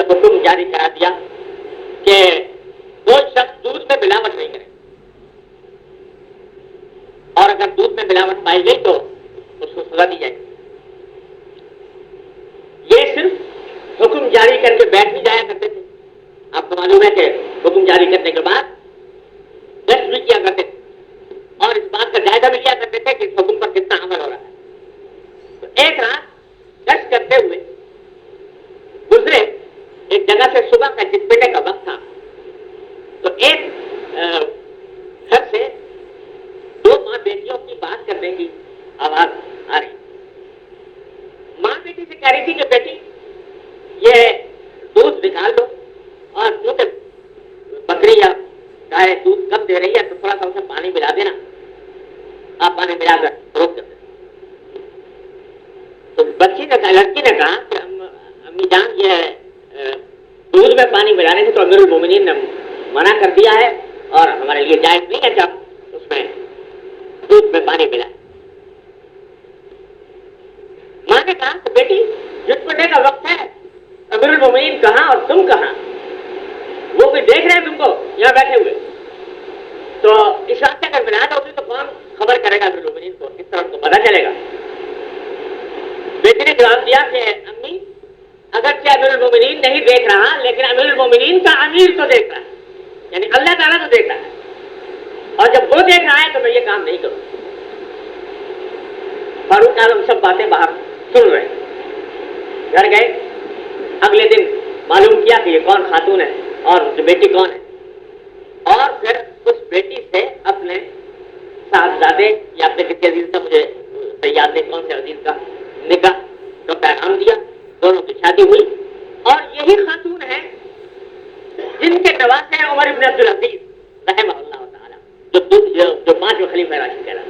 یہ حکم جاری کرا دیا کہ کوئی شخص دودھ میں ملاوٹ نہیں کرے، اور اگر دودھ میں ملاوٹ پائی گئی تو اس کو سزا دی جائے گی۔ یہ صرف حکم جاری کر کے بیٹھ بھی جایا کرتے تھے۔ آپ کو معلوم ہے کہ حکم جاری کرنے کے بعد ٹیسٹ بھی کیا کرتے تھے اور اس بات کا جائزہ بھی لیا کرتے تھے کہ اس حکم پر کتنا عمل ہو رہا ہے۔ تو ایک رات ٹیسٹ کرتے ہوئے گزرے ایک جگہ سے صبح کا چٹپٹے کا وقت تھا، تو ایک گھر سے دو ماں بیٹیوں کی بات کرنے کی آواز آ رہی۔ ماں بیٹی سے کہہ رہی تھی کہ بیٹی یہ دودھ نکال لو، اور کیونکہ بکری یا گائے دودھ کم دے رہی ہے تو تھوڑا سا اسے پانی ملا دینا، آپ پانی ملا کر روک کر دیں۔ تو بچی نے کہا، لڑکی نے کہا کہ امی جان یہ دودھ میں پانی ملانے سے تو امیر المومنین نے منع کر دیا ہے اور ہمارے لیے جائز نہیں ہے جب اس میں دودھ میں پانی ملا۔ ماں نے کہا کہ بیٹی جھٹپٹے کا وقت ہے، امیر المومنین کہاں اور تم کہاں؟ وہ کوئی دیکھ رہے ہیں تم کو یہاں بیٹھے ہوئے، تو اس وقت اگر ملاوٹ ہوگی تو کون خبر کرے گا امیر المومنین کو، کس طرح ان کو پتہ چلے گا؟ بیٹی نے جواب دیا کہ امی اگرچہ امیر المومنین نہیں دیکھ رہا لیکن امیر المومنین کا امیر تو دیکھ رہا ہے، یعنی اللہ تعالیٰ تو دیکھ رہا ہے، اور جب وہ دیکھ رہا ہے تو میں یہ کام نہیں کروں۔ فاروق اعظم سب باتیں باہر سن رہے ہیں، گھر گئے، اگلے دن معلوم کیا کہ یہ کون خاتون ہے اور جو بیٹی کون ہے، اور پھر اس بیٹی سے اپنے صاحبزادے یا اپنے کسی عزیز کا، مجھے یاد نہیں کون سے عزیز کا، نکاح کا پیغام دیا، دونوں کی شادی ہوئی، اور یہی خاتون ہے جن کے نواسے ہیں عمر ابن عبدالعزیز رحمہ اللہ تعالی، جو پانچ خلیفہ راشد کہلاتے ہیں۔